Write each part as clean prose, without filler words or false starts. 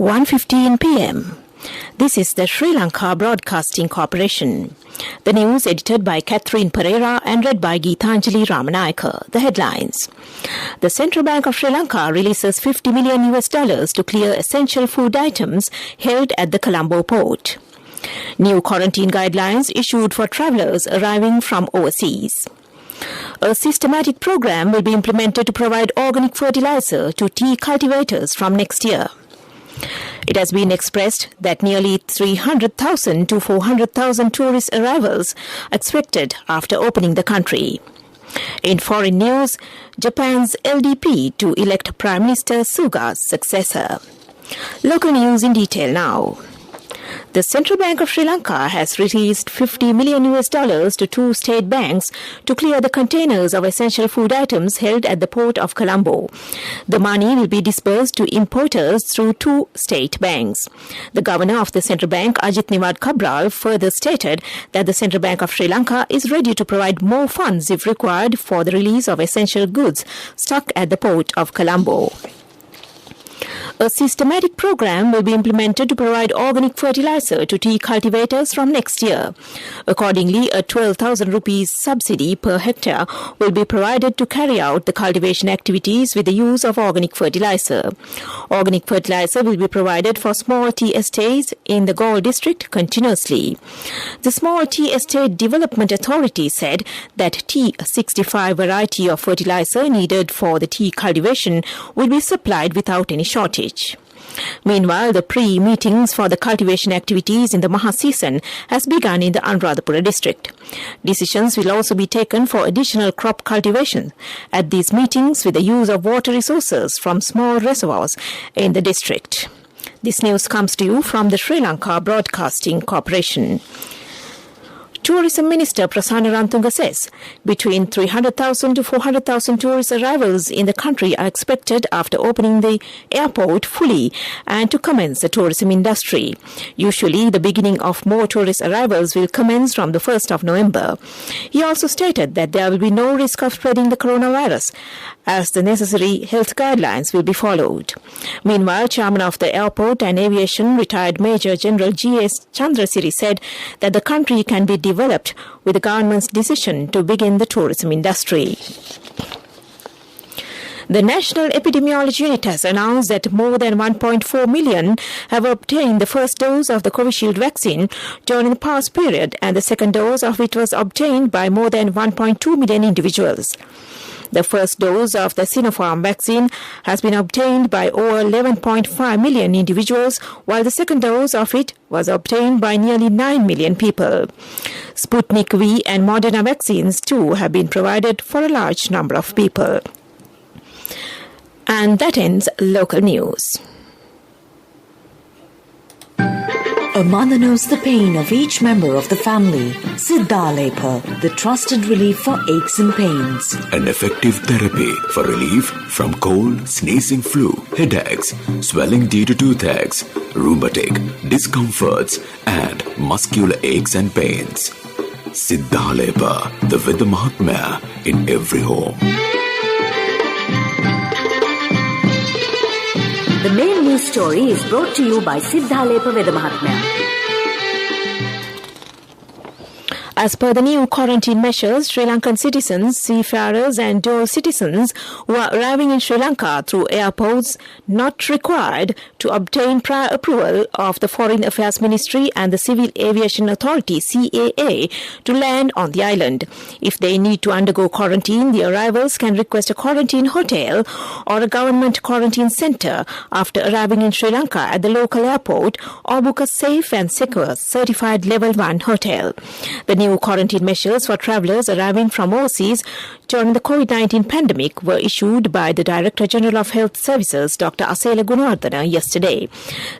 1:15 p.m. This is the Sri Lanka Broadcasting Corporation. The news edited by Catherine Pereira and read by Geethanjali Ramanayaka. The headlines. The Central Bank of Sri Lanka releases $50 million to clear essential food items held at the Colombo port. New quarantine guidelines issued for travellers arriving from overseas. A systematic program will be implemented to provide organic fertilizer to tea cultivators from next year. It has been expressed that nearly 300,000 to 400,000 tourist arrivals are expected after opening the country. In foreign news, Japan's LDP to elect Prime Minister Suga's successor. Local news in detail now. The Central Bank of Sri Lanka has released $50 million to two state banks to clear the containers of essential food items held at the port of Colombo. The money will be disbursed to importers through two state banks. The governor of the Central Bank, Ajit Niwad Cabral, further stated that the Central Bank of Sri Lanka is ready to provide more funds if required for the release of essential goods stuck at the port of Colombo. A systematic program will be implemented to provide organic fertilizer to tea cultivators from next year. Accordingly, a 12,000 rupees subsidy per hectare will be provided to carry out the cultivation activities with the use of organic fertilizer. Organic fertilizer will be provided for small tea estates in the Galle district continuously. The Small Tea Estate Development Authority said that T65 variety of fertilizer needed for the tea cultivation will be supplied without any shortage. Meanwhile, the pre-meetings for the cultivation activities in the Maha season has begun in the Anuradhapura district. Decisions will also be taken for additional crop cultivation at these meetings with the use of water resources from small reservoirs in the district. This news comes to you from the Sri Lanka Broadcasting Corporation. Tourism Minister Prasanna Rantunga says between 300,000 to 400,000 tourist arrivals in the country are expected after opening the airport fully and to commence the tourism industry. Usually, the beginning of more tourist arrivals will commence from the 1st of November. He also stated that there will be no risk of spreading the coronavirus as the necessary health guidelines will be followed. Meanwhile, Chairman of the Airport and Aviation, retired Major General G.S. Chandrasiri, said that the country can be developed with the government's decision to begin the tourism industry. The National Epidemiology Unit has announced that more than 1.4 million have obtained the first dose of the Covishield vaccine during the past period, and the second dose of it was obtained by more than 1.2 million individuals. The first dose of the Sinopharm vaccine has been obtained by over 11.5 million individuals, while the second dose of it was obtained by nearly 9 million people. Sputnik V and Moderna vaccines too have been provided for a large number of people. And that ends local news. A mother knows the pain of each member of the family. Siddhalepa, the trusted relief for aches and pains. An effective therapy for relief from cold, sneezing, flu, headaches, swelling due to toothaches, rheumatic, discomforts, and muscular aches and pains. Siddhalepa, the Vidya Mahatmya in every home. The main news story is brought to you by Siddhalepa Veda Mahatmya. As per the new quarantine measures, Sri Lankan citizens, seafarers and dual citizens who are arriving in Sri Lanka through airports not required to obtain prior approval of the Foreign Affairs Ministry and the Civil Aviation Authority CAA to land on the island. If they need to undergo quarantine, the arrivals can request a quarantine hotel or a government quarantine centre after arriving in Sri Lanka at the local airport or book a safe and secure certified level 1 hotel. The new quarantine measures for travellers arriving from overseas during the COVID-19 pandemic were issued by the Director General of Health Services, Dr. Asela Gunawardena, yesterday.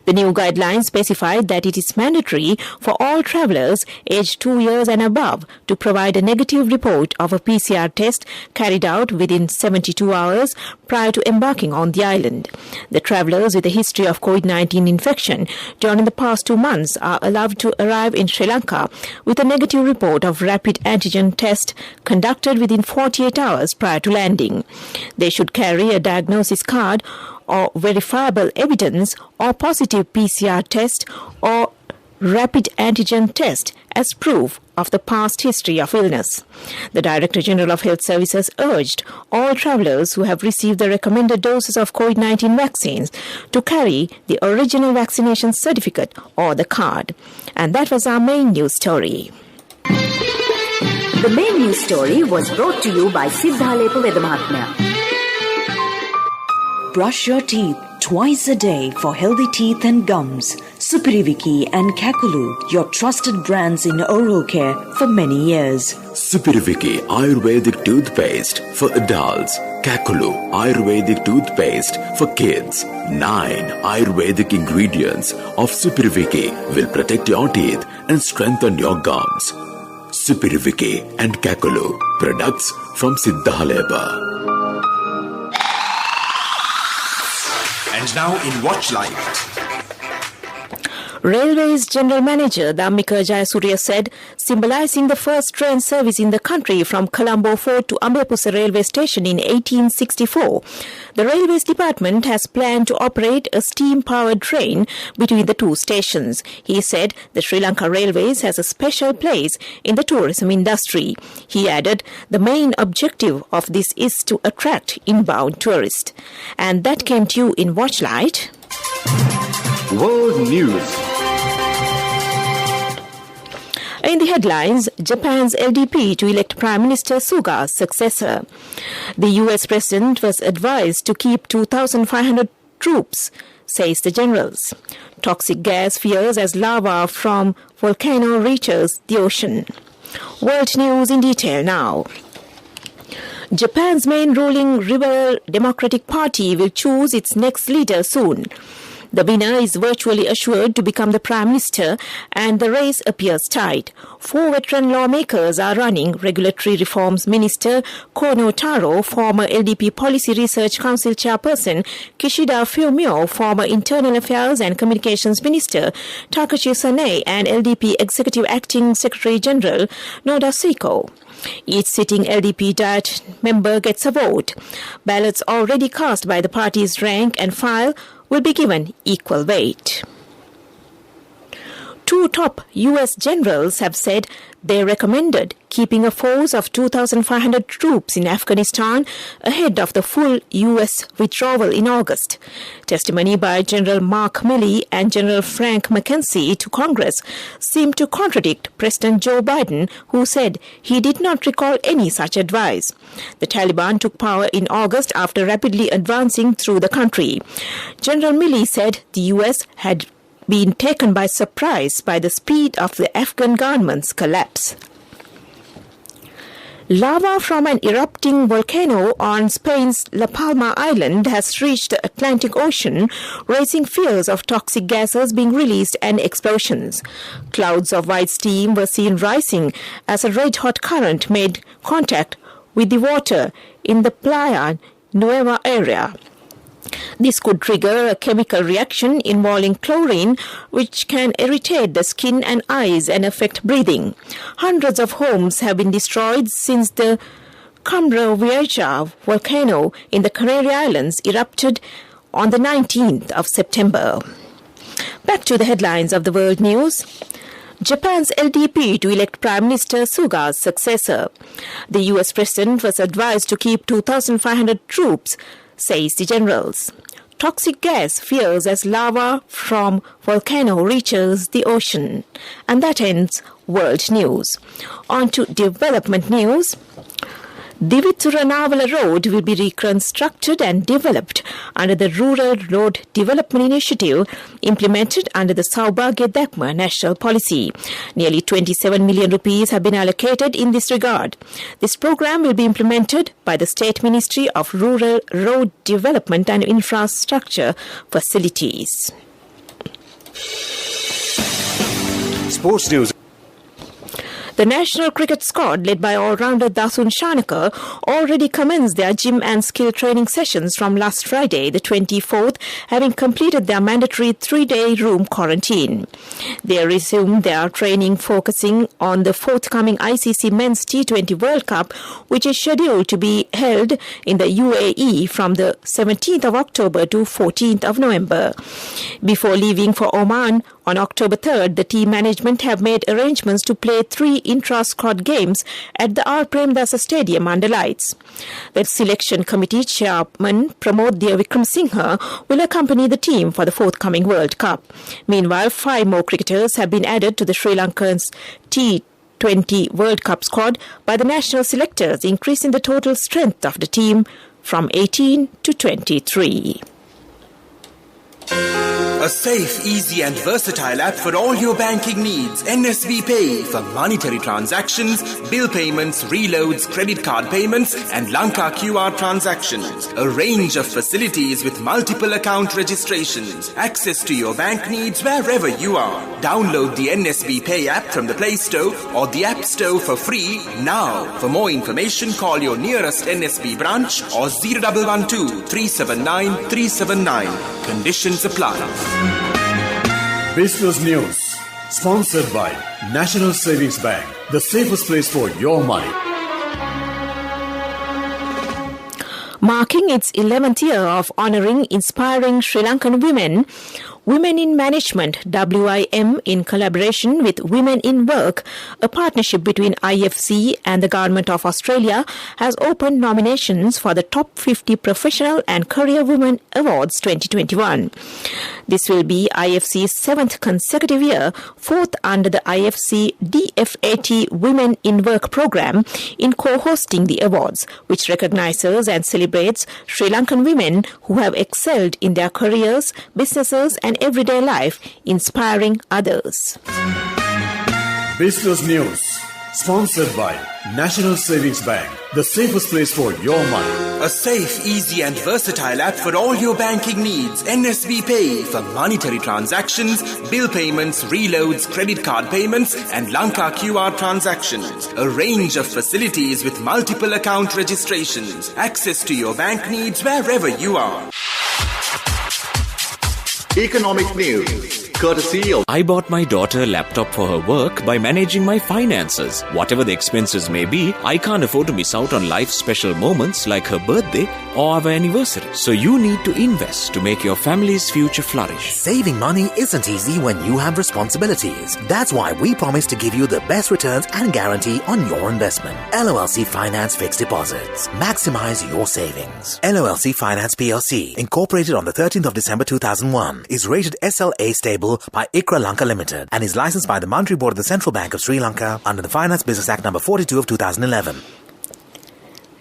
The new guidelines specified that it is mandatory for all travellers aged 2 years and above to provide a negative report of a PCR test carried out within 72 hours prior to embarking on the island. The travellers with a history of COVID-19 infection during the past 2 months are allowed to arrive in Sri Lanka with a negative report of rapid antigen test conducted within 48 hours prior to landing. They should carry a diagnosis card or verifiable evidence or positive PCR test or rapid antigen test as proof of the past history of illness. The Director General of Health Services urged all travellers who have received the recommended doses of COVID-19 vaccines to carry the original vaccination certificate or the card. And that was our main news story. The main news story was brought to you by Siddhalepa Vedamahatmya. Brush your teeth twice a day for healthy teeth and gums. Supiriviki and Kakulu, your trusted brands in oral care for many years. Supiriviki Ayurvedic toothpaste for adults. Kakulu Ayurvedic toothpaste for kids. 9 Ayurvedic ingredients of Supiriviki will protect your teeth and strengthen your gums. Supiriviki and Kakulu, products from Siddhalepa. And now in Watch Live. Railways General Manager Dhammika Jayasuriya said, symbolizing the first train service in the country from Colombo Fort to Ambepussa railway station in 1864, the Railways Department has planned to operate a steam-powered train between the two stations. He said the Sri Lanka Railways has a special place in the tourism industry. He added, the main objective of this is to attract inbound tourists. And that came to you in Watchlight. World News. In the headlines, Japan's LDP to elect Prime Minister Suga's successor. The US President was advised to keep 2,500 troops, says the generals. Toxic gas fears as lava from volcano reaches the ocean. World news in detail now. Japan's main ruling Liberal Democratic Party will choose its next leader soon. The winner is virtually assured to become the Prime Minister, and the race appears tight. 4 veteran lawmakers are running: Regulatory Reforms Minister Kono Taro, former LDP Policy Research Council Chairperson Kishida Fumio, former Internal Affairs and Communications Minister Takashi Sane, and LDP Executive Acting Secretary General Noda Seiko. Each sitting LDP Diet member gets a vote. Ballots already cast by the party's rank and file will be given equal weight. 2 top US generals have said they recommended keeping a force of 2,500 troops in Afghanistan ahead of the full US withdrawal in August. Testimony by General Mark Milley and General Frank McKenzie to Congress seemed to contradict President Joe Biden, who said he did not recall any such advice. The Taliban took power in August after rapidly advancing through the country. General Milley said the US had been taken by surprise by the speed of the Afghan government's collapse. Lava from an erupting volcano on Spain's La Palma Island has reached the Atlantic Ocean, raising fears of toxic gases being released and explosions. Clouds of white steam were seen rising as a red-hot current made contact with the water in the Playa Nueva area. This could trigger a chemical reaction involving chlorine, which can irritate the skin and eyes and affect breathing. Hundreds of homes have been destroyed since the Cumbre Vieja volcano in the Canary Islands erupted on the 19th of September. Back to the headlines of the world news. Japan's LDP to elect Prime Minister Suga's successor. The US President was advised to keep 2,500 troops, says the generals. Toxic gas fears as lava from volcano reaches the ocean. And that ends world news. On to development news. Divithurannavala Road will be reconstructed and developed under the Rural Road Development Initiative implemented under the Saubhagya Dakma National Policy. Nearly 27 million rupees have been allocated in this regard. This program will be implemented by the State Ministry of Rural Road Development and Infrastructure Facilities. Sports news. The national cricket squad, led by all-rounder Dasun Shanaka, already commenced their gym and skill training sessions from last Friday, the 24th, having completed their mandatory 3-day room quarantine. They resumed their training focusing on the forthcoming ICC Men's T20 World Cup, which is scheduled to be held in the UAE from the 17th of October to 14th of November. Before leaving for Oman on October 3rd, the team management have made arrangements to play 3 intra-squad games at the R. Premdasa Stadium under lights. The selection committee chairman Pramod Vikramsinghe will accompany the team for the forthcoming World Cup. Meanwhile, 5 more cricketers have been added to the Sri Lankan's T20 World Cup squad by the national selectors, increasing the total strength of the team from 18 to 23. A safe, easy and versatile app for all your banking needs. NSB Pay for monetary transactions, bill payments, reloads, credit card payments and Lanka QR transactions. A range of facilities with multiple account registrations. Access to your bank needs wherever you are. Download the NSB Pay app from the Play Store or the App Store for free now. For more information, call your nearest NSB branch or 0112 379 379. Conditions apply. Business News, sponsored by National Savings Bank, the safest place for your money. Marking its 11th year of honouring inspiring Sri Lankan women, Women in Management WIM, in collaboration with Women in Work, a partnership between IFC and the Government of Australia, has opened nominations for the Top 50 Professional and Career Women Awards 2021. This will be IFC's 7th consecutive year, 4th under the IFC DFAT Women in Work program, in co-hosting the awards, which recognises and celebrates Sri Lankan women who have excelled in their careers, businesses and everyday life, inspiring others. Business News, sponsored by National Savings Bank, the safest place for your money. A safe, easy and versatile app for all your banking needs. NSB Pay for monetary transactions, bill payments, reloads, credit card payments and Lanka QR transactions. A range of facilities with multiple account registrations. Access to your bank needs wherever you are. Economic news, courtesy of... I bought my daughter a laptop for her work by managing my finances. Whatever the expenses may be, I can't afford to miss out on life's special moments like her birthday or our anniversary. So you need to invest to make your family's future flourish. Saving money isn't easy when you have responsibilities. That's why we promise to give you the best returns and guarantee on your investment. LOLC Finance Fixed Deposits. Maximize your savings. LOLC Finance PLC, incorporated on the 13th of December 2001, is rated SLA stable by ICRA Lanka Limited and is licensed by the Monetary Board of the Central Bank of Sri Lanka under the Finance Business Act No. 42 of 2011.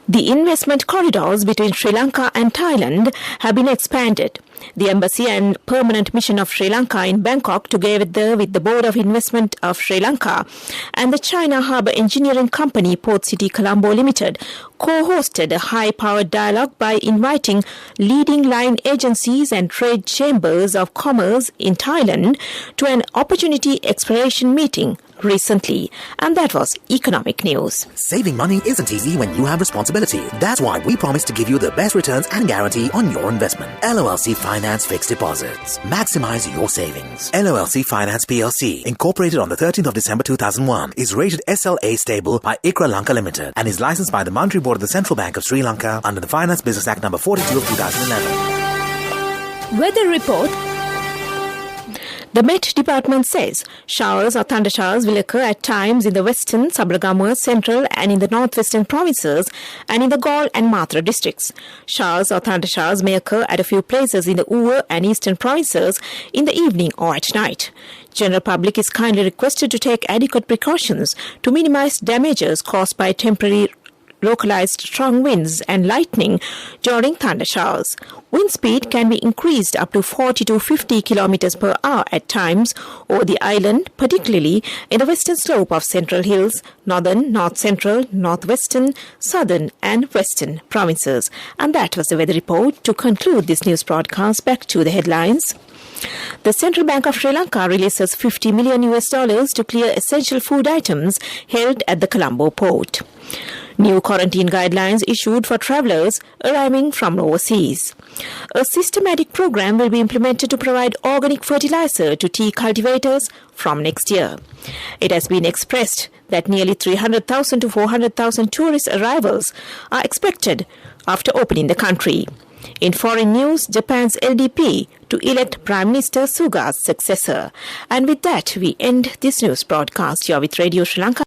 The investment corridors between Sri Lanka and Thailand have been expanded. The Embassy and Permanent Mission of Sri Lanka in Bangkok, together with the Board of Investment of Sri Lanka and the China Harbour Engineering Company Port City Colombo Limited, co-hosted a high-powered dialogue by inviting leading line agencies and trade chambers of commerce in Thailand to an opportunity exploration meeting recently. And that was Economic News. Saving money isn't easy when you have responsibility. That's why we promise to give you the best returns and guarantee on your investment. LOLC Finance Fixed Deposits. Maximize your savings. LOLC Finance PLC, incorporated on the 13th of December 2001, is rated SLA stable by ICRA Lanka Limited and is licensed by the Monetary Board of the Central Bank of Sri Lanka under the Finance Business Act No. 42 of 2011. Weather report. The Met Department says showers or thundershowers will occur at times in the western, Sabaragamuwa, central and in the northwestern provinces and in the Galle and Mathura districts. Showers or thundershowers may occur at a few places in the Uva and eastern provinces in the evening or at night. General public is kindly requested to take adequate precautions to minimize damages caused by temporary localized strong winds and lightning during thunder showers. Wind speed can be increased up to 40 to 50 kilometers per hour at times over the island, particularly in the western slope of Central Hills, northern, north central, northwestern, southern and western provinces. And that was the weather report. To conclude this news broadcast, back to the headlines. The Central Bank of Sri Lanka releases $50 million to clear essential food items held at the Colombo port. New quarantine guidelines issued for travellers arriving from overseas. A systematic program will be implemented to provide organic fertilizer to tea cultivators from next year. It has been expressed that nearly 300,000 to 400,000 tourist arrivals are expected after opening the country. In foreign news, Japan's LDP to elect Prime Minister Suga's successor. And with that, we end this news broadcast. You're with Radio Sri Lanka.